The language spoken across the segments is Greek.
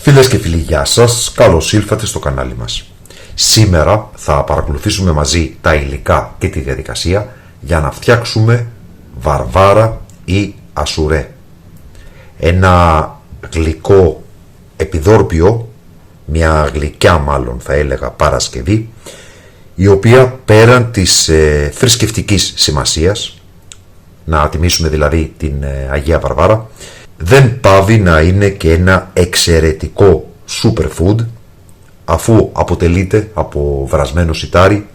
Φίλες και φίλοι, γεια σας, καλώς ήλθατε στο κανάλι μας. Σήμερα θα παρακολουθήσουμε μαζί τα υλικά και τη διαδικασία για να φτιάξουμε βαρβάρα ή ασουρέ. Ένα γλυκό επιδόρπιο, μια γλυκιά μάλλον θα έλεγα παρασκευή, η οποία πέραν της θρησκευτικής σημασίας, να τιμήσουμε δηλαδή την Αγία Βαρβάρα, δεν πάβει να είναι και ένα εξαιρετικό superfood, αφού αποτελείται από βρασμένο σιτάρι,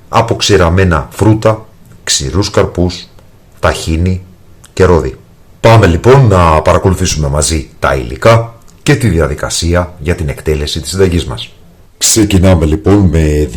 από ξηραμένα φρούτα, ξηρούς καρπούς, ταχίνι και ρόδι. Πάμε λοιπόν να παρακολουθήσουμε μαζί τα υλικά και τη διαδικασία για την εκτέλεση της συνταγής μας. Ξεκινάμε λοιπόν με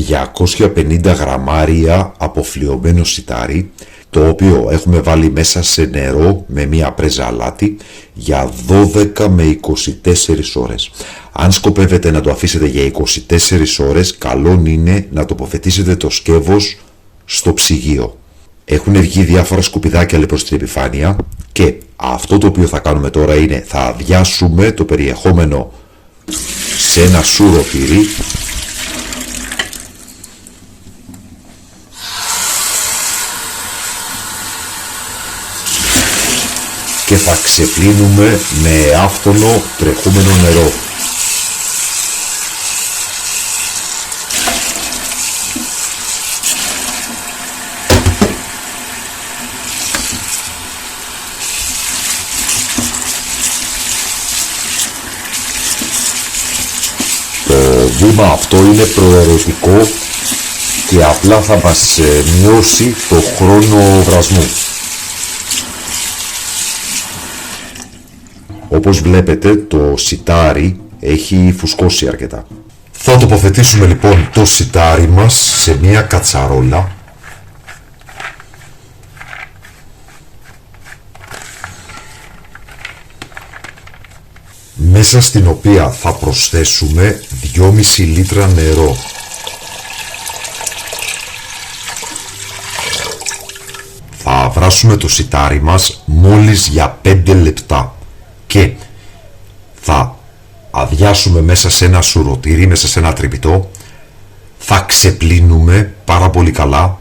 250 γραμμάρια αποφλιωμένο σιτάρι, το οποίο έχουμε βάλει μέσα σε νερό με μία πρέζα αλάτι για 12 με 24 ώρες. Αν σκοπεύετε να το αφήσετε για 24 ώρες, καλό είναι να τοποθετήσετε το σκεύος στο ψυγείο. Έχουν βγει διάφορα σκουπιδάκια προς την επιφάνεια και αυτό το οποίο θα κάνουμε τώρα είναι θα αδειάσουμε το περιεχόμενο σε ένα σούρο τυρί και θα ξεπλύνουμε με άφθονο τρεχούμενο νερό. Το βήμα αυτό είναι προαιρετικό και απλά θα μας μειώσει το χρόνο βρασμού. Όπως βλέπετε το σιτάρι έχει φουσκώσει αρκετά. Θα τοποθετήσουμε λοιπόν το σιτάρι μας σε μια κατσαρόλα μέσα στην οποία θα προσθέσουμε 2,5 λίτρα νερό. Θα βράσουμε το σιτάρι μας μόλις για 5 λεπτά και θα αδειάσουμε μέσα σε ένα σουρωτήρι, μέσα σε ένα τρυπητό, θα ξεπλύνουμε πάρα πολύ καλά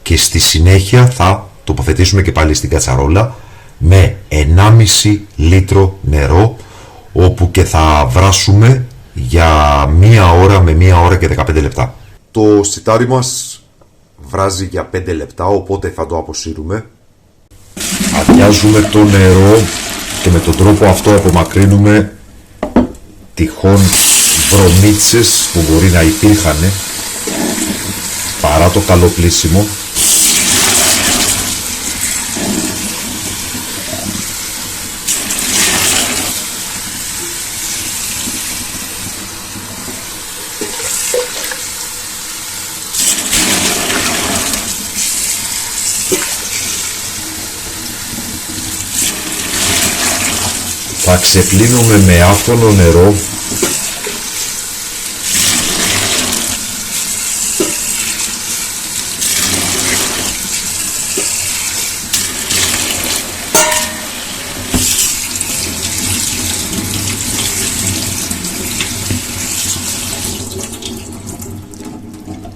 και στη συνέχεια θα τοποθετήσουμε και πάλι στην κατσαρόλα με 1,5 λίτρο νερό, όπου και θα βράσουμε για 1 ώρα με 1 ώρα και 15 λεπτά. Το σιτάρι μας βράζει για 5 λεπτά, οπότε θα το αποσύρουμε. Αδειάζουμε το νερό και με τον τρόπο αυτό απομακρύνουμε τυχόν βρωμίτσες που μπορεί να υπήρχαν παρά το καλό πλύσιμο. Θα ξεπλύνουμε με άφθονο νερό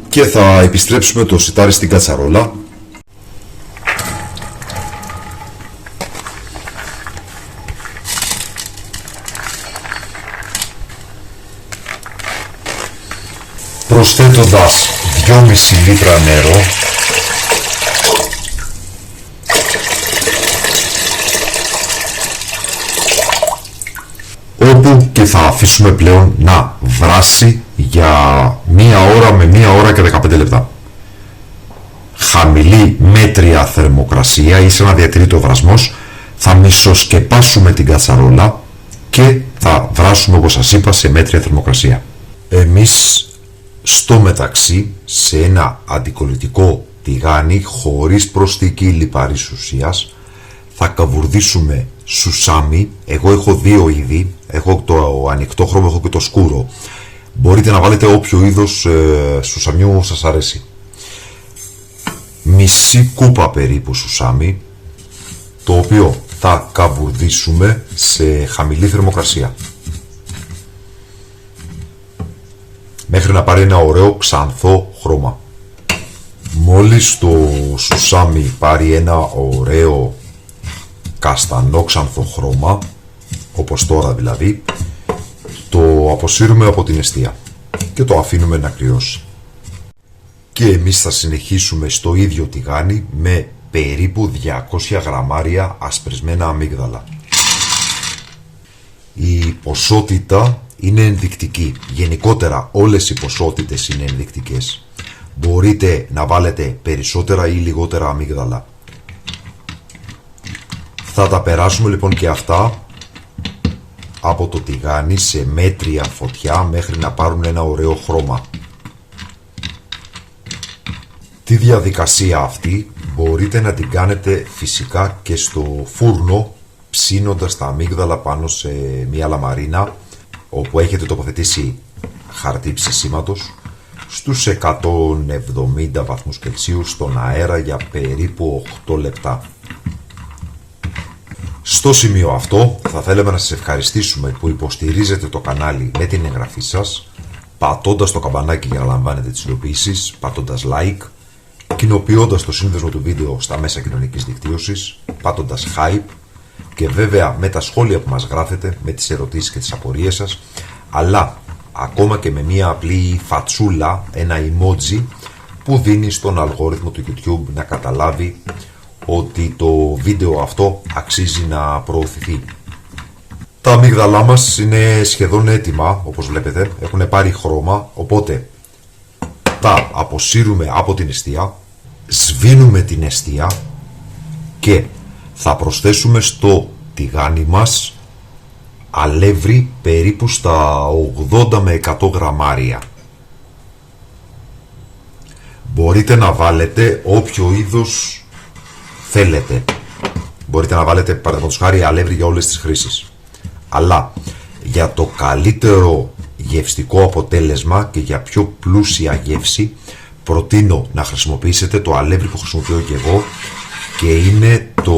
και θα επιστρέψουμε το σιτάρι στην κατσαρόλα. Προσθέτοντας 2,5 λίτρα νερό όπου και θα αφήσουμε πλέον να βράσει για 1 ώρα με 1 ώρα και 15 λεπτά. Χαμηλή μέτρια θερμοκρασία ή σε ένα διατηρήτο βρασμός, θα μισοσκεπάσουμε την κατσαρόλα και θα βράσουμε, όπως σας είπα, σε μέτρια θερμοκρασία. Εμείς στο μεταξύ σε ένα αντικολλητικό τηγάνι χωρίς προσθήκη λιπαρής ουσίας θα καβουρδίσουμε σουσάμι. Εγώ έχω 2 είδη, έχω το ανοιχτό χρώμα, έχω και το σκούρο. Μπορείτε να βάλετε όποιο είδος σουσαμιού σας αρέσει. Μισή κούπα περίπου σουσάμι, το οποίο θα καβουρδίσουμε σε χαμηλή θερμοκρασία. μέχρι να πάρει ένα ωραίο ξανθό χρώμα. Μόλις το σουσάμι πάρει ένα ωραίο καστανόξανθο χρώμα, όπως τώρα δηλαδή, το αποσύρουμε από την εστία και το αφήνουμε να κρυώσει. Και εμείς θα συνεχίσουμε στο ίδιο τηγάνι με περίπου 200 γραμμάρια ασπρισμένα αμύγδαλα. Η ποσότητα είναι ενδεικτική. Γενικότερα όλες οι ποσότητες είναι ενδεικτικές. Μπορείτε να βάλετε περισσότερα ή λιγότερα αμύγδαλα. Θα τα περάσουμε λοιπόν και αυτά από το τηγάνι σε μέτρια φωτιά μέχρι να πάρουν ένα ωραίο χρώμα. Τη διαδικασία αυτή μπορείτε να την κάνετε φυσικά και στο φούρνο, ψήνοντας τα αμύγδαλα πάνω σε μια λαμαρίνα όπου έχετε τοποθετήσει χαρτί ψησίματος στους 170 βαθμούς Κελσίου στον αέρα για περίπου 8 λεπτά. Στο σημείο αυτό θα θέλαμε να σας ευχαριστήσουμε που υποστηρίζετε το κανάλι με την εγγραφή σας, πατώντας το καμπανάκι για να λαμβάνετε τις ειδοποιήσεις, πατώντας like, κοινοποιώντας το σύνδεσμο του βίντεο στα μέσα κοινωνικής δικτύωσης, πατώντας hype και βέβαια με τα σχόλια που μας γράφετε, με τις ερωτήσεις και τις απορίες σας, αλλά ακόμα και με μια απλή φατσούλα, ένα emoji που δίνει στον αλγόριθμο του YouTube να καταλάβει ότι το βίντεο αυτό αξίζει να προωθηθεί. Τα αμύγδαλά μας είναι σχεδόν έτοιμα, όπως βλέπετε, έχουν πάρει χρώμα, οπότε τα αποσύρουμε από την εστία, σβήνουμε την εστία και θα προσθέσουμε στο τηγάνι μας αλεύρι περίπου στα 80 με 100 γραμμάρια. Μπορείτε να βάλετε όποιο είδος θέλετε. Μπορείτε να βάλετε παραδείγματος χάρη αλεύρι για όλες τις χρήσεις. Αλλά για το καλύτερο γευστικό αποτέλεσμα και για πιο πλούσια γεύση προτείνω να χρησιμοποιήσετε το αλεύρι που χρησιμοποιώ και εγώ και είναι το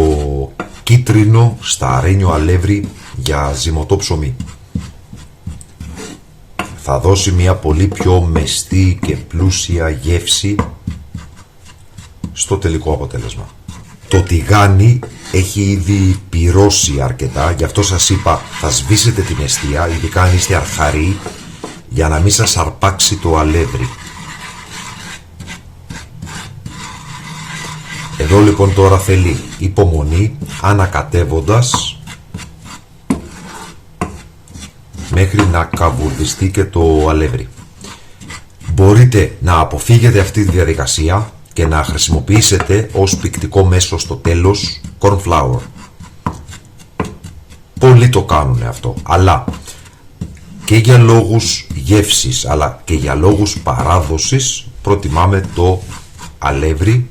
κίτρινο σταρένιο αλεύρι για ζυμωτό ψωμί. Θα δώσει μια πολύ πιο μεστή και πλούσια γεύση στο τελικό αποτέλεσμα. Το τηγάνι έχει ήδη πυρώσει αρκετά, γι' αυτό σας είπα θα σβήσετε την εστία, ειδικά αν είστε αρχαροί, για να μην σας αρπάξει το αλεύρι. Εδώ λοιπόν τώρα θέλει υπομονή, ανακατεύοντας μέχρι να καβουρδιστεί και το αλεύρι. Μπορείτε να αποφύγετε αυτή τη διαδικασία και να χρησιμοποιήσετε ως πικτικό μέσο στο τέλος corn flour. Πολλοί το κάνουν αυτό, αλλά και για λόγους γεύσης αλλά και για λόγους παράδοσης προτιμάμε το αλεύρι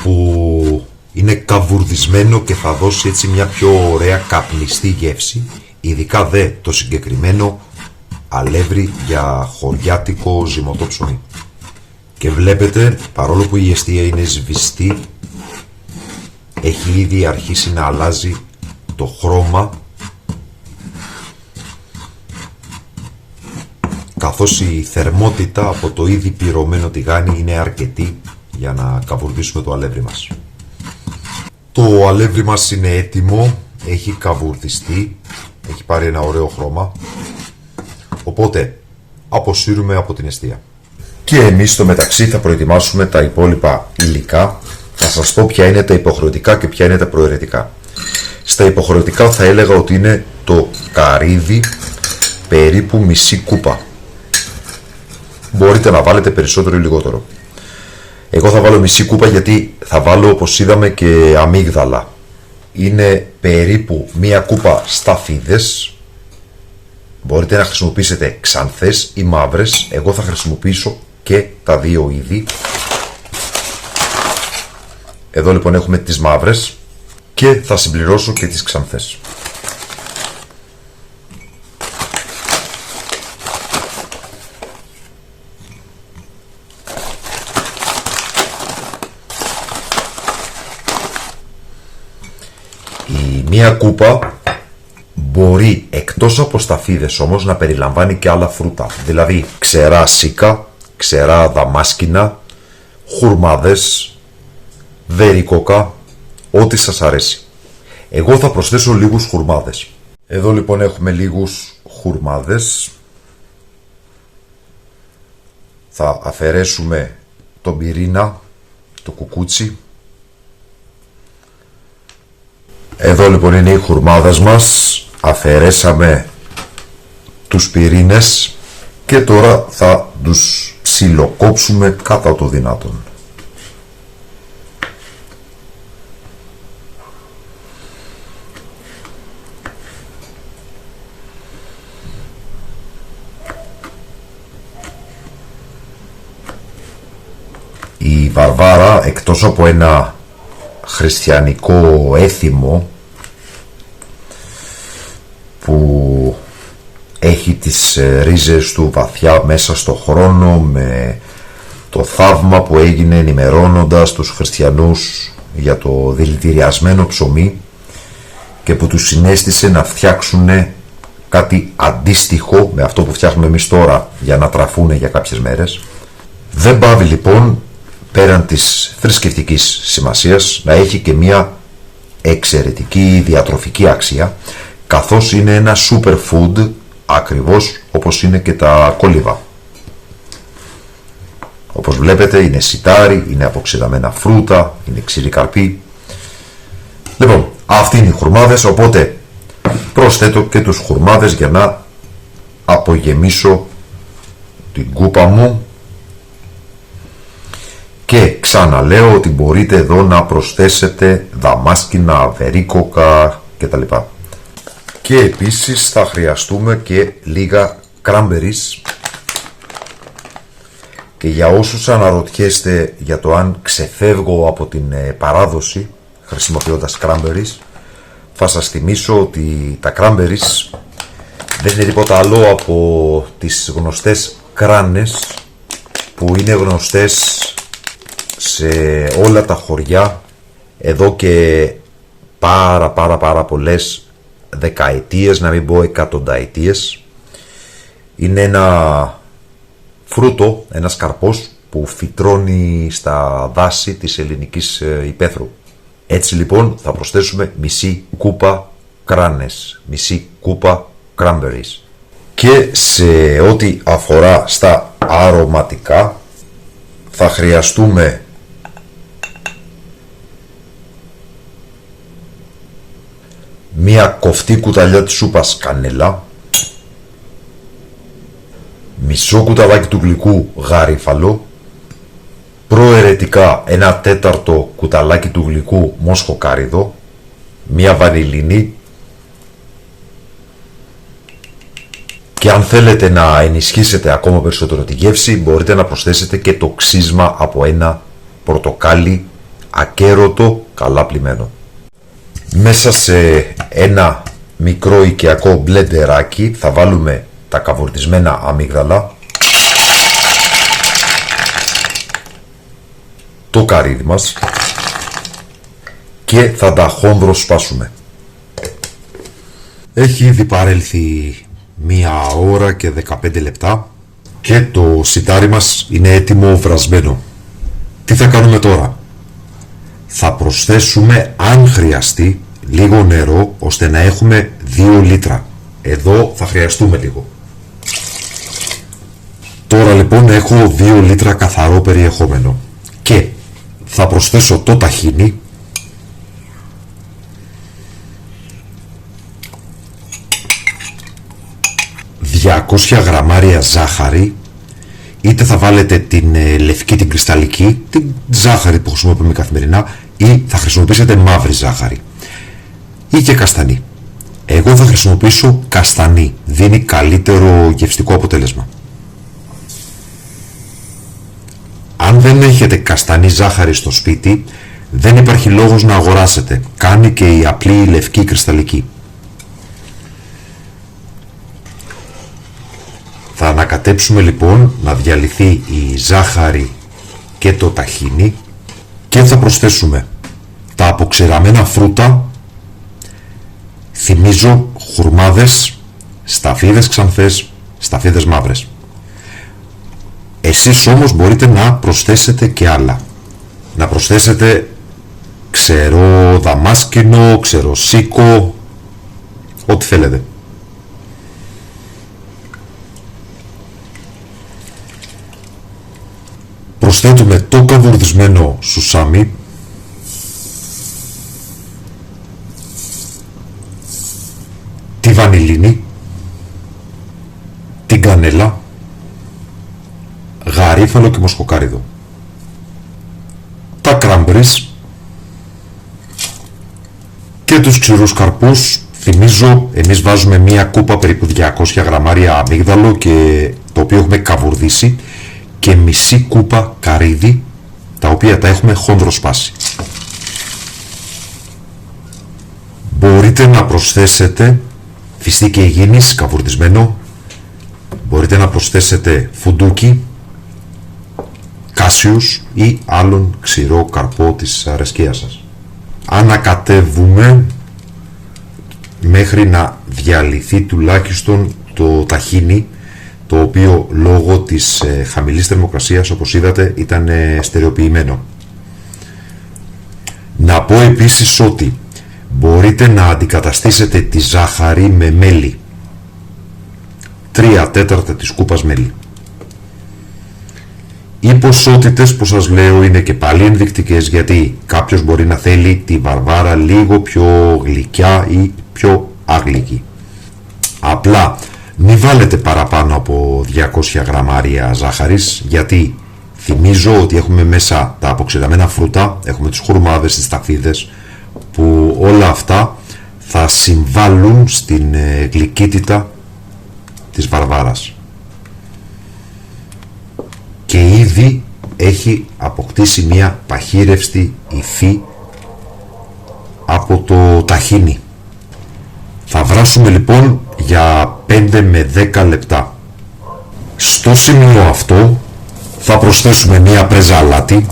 που είναι καβουρδισμένο και θα δώσει έτσι μια πιο ωραία καπνιστή γεύση, ειδικά δε το συγκεκριμένο αλεύρι για χωριάτικο ζυμωτό ψωμί. Και βλέπετε, παρόλο που η εστία είναι σβηστή, έχει ήδη αρχίσει να αλλάζει το χρώμα, καθώς η θερμότητα από το ήδη πυρωμένο τηγάνι είναι αρκετή για να καβουρδίσουμε το αλεύρι μας. Το αλεύρι μας είναι έτοιμο, έχει καβουρδιστεί, έχει πάρει ένα ωραίο χρώμα, οπότε αποσύρουμε από την εστία. Και εμείς στο μεταξύ θα προετοιμάσουμε τα υπόλοιπα υλικά. Θα σας πω ποια είναι τα υποχρεωτικά και ποια είναι τα προαιρετικά. Στα υποχρεωτικά θα έλεγα ότι είναι το καρύδι περίπου μισή κούπα. Μπορείτε να βάλετε περισσότερο ή λιγότερο. Εγώ θα βάλω μισή κούπα γιατί θα βάλω, όπως είδαμε, και αμύγδαλα. Είναι περίπου μία κούπα σταφίδες. Μπορείτε να χρησιμοποιήσετε ξανθές ή μαύρες. Εγώ θα χρησιμοποιήσω και τα δύο είδη. Εδώ λοιπόν έχουμε τις μαύρες και θα συμπληρώσω και τις ξανθές. Η μία κούπα Μπορεί εκτός από σταφίδες όμως να περιλαμβάνει και άλλα φρούτα, δηλαδή ξερά σίκα, ξερά δαμάσκηνα, χουρμάδες, βερίκοκα, ό,τι σας αρέσει. Εγώ θα προσθέσω λίγους χουρμάδες. Εδώ λοιπόν έχουμε λίγους χουρμάδες. Θα αφαιρέσουμε τον πυρήνα, το κουκούτσι. Εδώ λοιπόν είναι οι χουρμάδες μας. Αφαιρέσαμε τους πυρήνες και τώρα θα τους ψιλοκόψουμε κατά το δυνατόν. Η Βαρβάρα, εκτός από ένα χριστιανικό έθιμο που έχει τις ρίζες του βαθιά μέσα στο χρόνο, με το θαύμα που έγινε ενημερώνοντας τους χριστιανούς για το δηλητηριασμένο ψωμί και που τους συνέστησε να φτιάξουν κάτι αντίστοιχο με αυτό που φτιάχνουμε εμείς τώρα για να τραφούν για κάποιες μέρες. Δεν πάβει λοιπόν, πέραν της θρησκευτικής σημασίας, να έχει και μια εξαιρετική διατροφική αξία, καθώς είναι ένα superfood, ακριβώς όπως είναι και τα κόλυβα. Όπως βλέπετε είναι σιτάρι, είναι αποξηραμένα φρούτα, είναι ξηρή καρπή. Λοιπόν, αυτοί είναι οι χουρμάδες, οπότε προσθέτω και τους χουρμάδες για να απογεμίσω την κούπα μου. Και ξαναλέω ότι μπορείτε εδώ να προσθέσετε δαμάσκηνα, βερίκοκα κτλ. Και επίσης θα χρειαστούμε και λίγα cranberries. Και για όσους αναρωτιέστε για το αν ξεφεύγω από την παράδοση χρησιμοποιώντας cranberries, θα σας θυμίσω ότι τα cranberries δεν είναι τίποτα άλλο από τις γνωστές κράνες που είναι γνωστές σε όλα τα χωριά εδώ και πάρα πολλές δεκαετίες, να μην πω εκατονταετίες. Είναι ένα φρούτο, ένας καρπός που φυτρώνει στα δάση της ελληνικής υπαίθρου. Έτσι λοιπόν θα προσθέσουμε μισή κούπα κράνες, μισή κούπα cranberries. Και σε ό,τι αφορά στα αρωματικά θα χρειαστούμε μία κοφτή κουταλιά της σούπας κανέλα, μισό κουταλάκι του γλυκού γαρίφαλο, προαιρετικά ένα τέταρτο κουταλάκι του γλυκού μόσχοκάριδο, μία βανιλίνη και αν θέλετε να ενισχύσετε ακόμα περισσότερο τη γεύση μπορείτε να προσθέσετε και το ξύσμα από ένα πορτοκάλι ακέρωτο καλά πλυμμένο. Μέσα σε ένα μικρό οικιακό μπλεντεράκι θα βάλουμε τα καβουρδισμένα αμύγδαλα, το καρύδι μας και θα τα χονδροσπάσουμε. Έχει ήδη παρέλθει 1 ώρα και 15 λεπτά και το σιτάρι μας είναι έτοιμο βρασμένο. Τι θα κάνουμε τώρα? Θα προσθέσουμε, αν χρειαστεί, λίγο νερό ώστε να έχουμε 2 λίτρα. Εδώ θα χρειαστούμε λίγο. Τώρα λοιπόν έχω 2 λίτρα καθαρό περιεχόμενο και θα προσθέσω το ταχίνι, ...200 γραμμάρια ζάχαρη, είτε θα βάλετε την λευκή, την κρυσταλλική, την ζάχαρη που χρησιμοποιούμε καθημερινά, ή θα χρησιμοποιήσετε μαύρη ζάχαρη ή και καστανή. Εγώ θα χρησιμοποιήσω καστανή, δίνει καλύτερο γευστικό αποτέλεσμα. Αν δεν έχετε καστανή ζάχαρη στο σπίτι, δεν υπάρχει λόγος να αγοράσετε, κάνει και η απλή λευκή κρυσταλλική. Θα ανακατέψουμε λοιπόν να διαλυθεί η ζάχαρη και το ταχίνι και θα προσθέσουμε τα αποξηραμένα φρούτα, θυμίζω χουρμάδες, σταφίδες ξανθές, σταφίδες μαύρες. Εσείς όμως μπορείτε να προσθέσετε και άλλα. Να προσθέσετε ξερό δαμάσκηνο, ξερό σίκο, ό,τι θέλετε. Προσθέτουμε το καβουρδισμένο σουσάμι, τη βανιλίνη, την κανέλα, γαρίφαλο και μοσκοκάριδο, τα κράμπρις και τους ξηρούς καρπούς. Θυμίζω, εμείς βάζουμε μία κούπα περίπου 200 γραμμάρια αμύγδαλο, και το οποίο έχουμε καβουρδίσει, και μισή κούπα καρύδι, τα οποία τα έχουμε χονδροσπάσει. Μπορείτε να προσθέσετε φιστίκι αιγίνης καβουρδισμένο, μπορείτε να προσθέσετε φουντούκι, κάσιους ή άλλον ξηρό καρπό της αρεσκίας σας. Ανακατεύουμε μέχρι να διαλυθεί τουλάχιστον το ταχίνι, το οποίο λόγω της χαμηλής θερμοκρασίας, όπως είδατε, ήταν στερεοποιημένο. Να πω επίσης ότι μπορείτε να αντικαταστήσετε τη ζάχαρη με μέλι, 3/4 της κούπας μέλι. Οι ποσότητες που σας λέω είναι και πάλι ενδεικτικές, γιατί κάποιος μπορεί να θέλει τη βαρβάρα λίγο πιο γλυκιά ή πιο άγλικη. Απλά μην βάλετε παραπάνω από 200 γραμμάρια ζάχαρης, γιατί θυμίζω ότι έχουμε μέσα τα αποξηραμένα φρούτα, έχουμε τις χουρμάδες, τις σταφίδες, που όλα αυτά θα συμβάλλουν στην γλυκύτητα της βαρβάρας. Και ήδη έχει αποκτήσει μια παχύρευστη υφή από το ταχίνι. Θα βράσουμε λοιπόν για 5 με 10 λεπτά. Στο σημείο αυτό θα προσθέσουμε μια πρέζα αλάτι,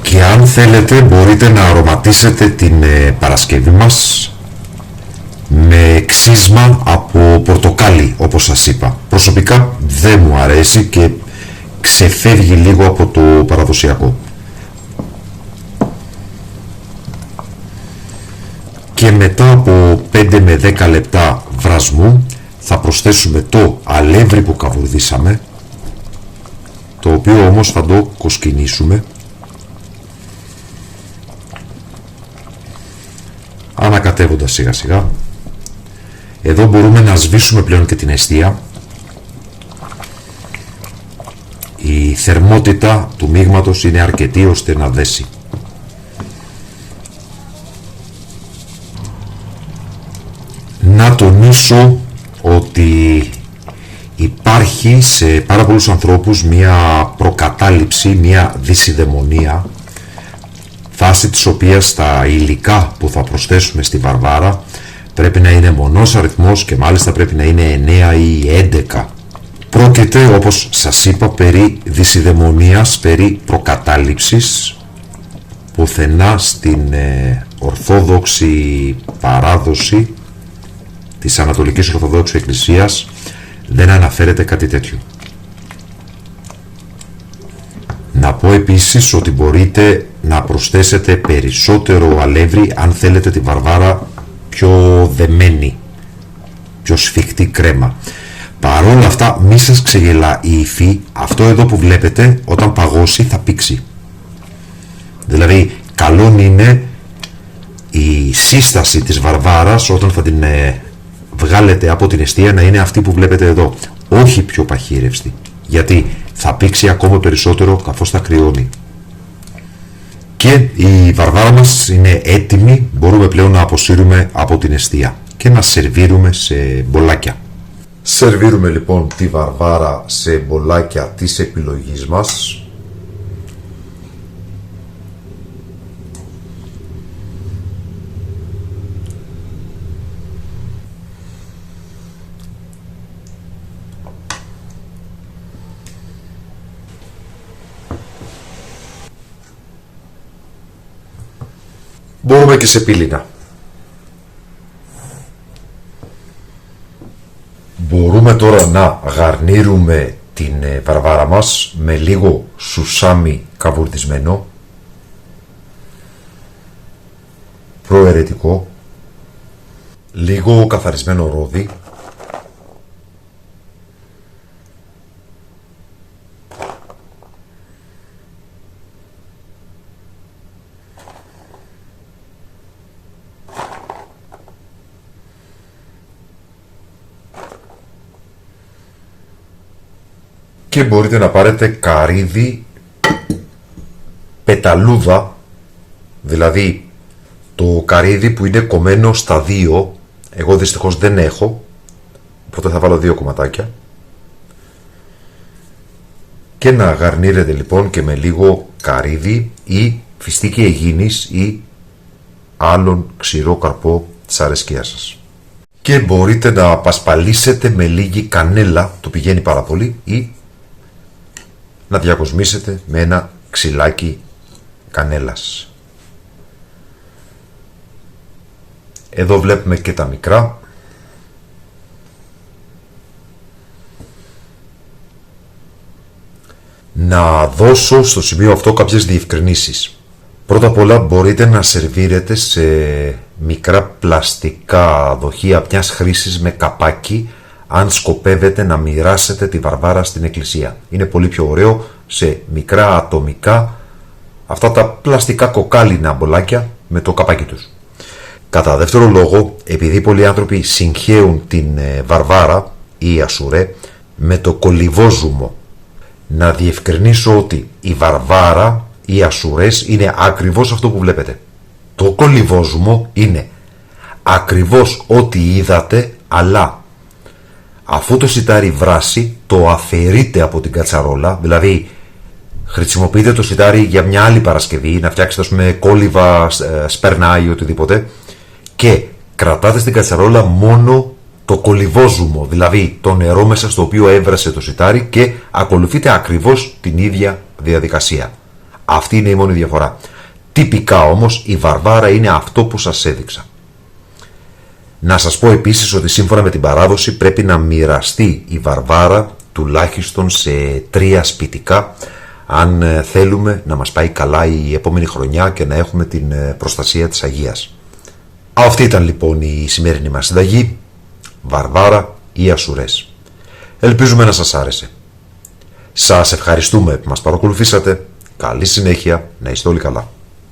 και αν θέλετε μπορείτε να αρωματίσετε την Παρασκευή μας με ξύσμα από πορτοκάλι, όπως σας είπα. Προσωπικά δεν μου αρέσει και ξεφεύγει λίγο από το παραδοσιακό. Και μετά από 5 με 10 λεπτά βρασμού θα προσθέσουμε το αλεύρι που καβουρδίσαμε, το οποίο όμως θα το κοσκινήσουμε, ανακατεύοντας σιγά σιγά. Εδώ μπορούμε να σβήσουμε πλέον και την εστία. Η θερμότητα του μείγματος είναι αρκετή ώστε να δέσει. Να τονίσω ότι υπάρχει σε πάρα πολλούς ανθρώπους μια προκατάληψη, μια δυσιδαιμονία, βάσει της οποίας τα υλικά που θα προσθέσουμε στη βαρβάρα πρέπει να είναι μονός αριθμός και μάλιστα πρέπει να είναι 9 ή 11. Πρόκειται, όπως σας είπα, περί δυσιδαιμονίας, περί προκατάληψης. Πουθενά στην ορθόδοξη παράδοση της Ανατολικής Ορθοδόξου Εκκλησίας δεν αναφέρεται κάτι τέτοιο. Να πω επίσης ότι μπορείτε να προσθέσετε περισσότερο αλεύρι αν θέλετε τη βαρβάρα πιο δεμένη, πιο σφιχτή κρέμα. Παρόλα αυτά μη σας ξεγελά η υφή. Αυτό εδώ που βλέπετε, όταν παγώσει θα πήξει. Δηλαδή καλό είναι η σύσταση της βαρβάρας όταν θα την βγάλετε από την εστία να είναι αυτή που βλέπετε εδώ, όχι πιο παχύρευστη, γιατί θα πήξει ακόμα περισσότερο καθώς θα κρυώνει. Και η βαρβάρα μας είναι έτοιμη, μπορούμε πλέον να αποσύρουμε από την εστία και να σερβίρουμε σε μπολάκια. Σερβίρουμε λοιπόν τη βαρβάρα σε μπολάκια της επιλογής μας. Μπορούμε και σε πύληνα. Μπορούμε τώρα να γαρνίρουμε την βαρβάρα μας με λίγο σουσάμι καβουρδισμένο, προαιρετικό, λίγο καθαρισμένο ρόδι, και μπορείτε να πάρετε καρύδι πεταλούδα, δηλαδή το καρύδι που είναι κομμένο στα δύο. Εγώ δυστυχώς δεν έχω, οπότε θα βάλω 2 κομματάκια, και να γαρνίρετε λοιπόν και με λίγο καρύδι ή φιστίκι αιγίνης ή άλλον ξηρό καρπό της αρεσκίας σας. Και μπορείτε να πασπαλίσετε με λίγη κανέλα, το πηγαίνει πάρα πολύ, ή να διακοσμήσετε με ένα ξυλάκι κανέλας. Εδώ βλέπουμε και τα μικρά. Να δώσω στο σημείο αυτό κάποιες διευκρινήσεις. Πρώτα απ' όλα μπορείτε να σερβίρετε σε μικρά πλαστικά δοχεία μιας χρήσης με καπάκι, αν σκοπεύετε να μοιράσετε τη βαρβάρα στην εκκλησία. Είναι πολύ πιο ωραίο σε μικρά ατομικά, αυτά τα πλαστικά κοκάλινα μπολάκια με το καπάκι τους. Κατά δεύτερο λόγο, επειδή πολλοί άνθρωποι συγχέουν την βαρβάρα ή ασουρέ με το κολυβόζουμο, να διευκρινίσω ότι η βαρβάρα ή ασουρές είναι ακριβώς αυτό που βλέπετε. Το κολυβόζουμο είναι ακριβώς ό,τι είδατε, αλλά αφού το σιτάρι βράσει, το αφαιρείτε από την κατσαρόλα, δηλαδή χρησιμοποιείτε το σιτάρι για μια άλλη Παρασκευή, να φτιάξετε, ας πούμε, κόλυβα, σπερνά ή οτιδήποτε, και κρατάτε στην κατσαρόλα μόνο το κολυβόζουμο, δηλαδή το νερό μέσα στο οποίο έβρασε το σιτάρι, και ακολουθείτε ακριβώς την ίδια διαδικασία. Αυτή είναι η μόνη διαφορά. Τυπικά όμως η βαρβάρα είναι αυτό που σας έδειξα. Να σας πω επίσης ότι σύμφωνα με την παράδοση πρέπει να μοιραστεί η βαρβάρα τουλάχιστον σε 3 σπιτικά, αν θέλουμε να μας πάει καλά η επόμενη χρονιά και να έχουμε την προστασία της Αγίας. Αυτή ήταν λοιπόν η σημερινή μας συνταγή, βαρβάρα ή ασουρές. Ελπίζουμε να σας άρεσε. Σας ευχαριστούμε που μας παρακολουθήσατε. Καλή συνέχεια, να είστε όλοι καλά.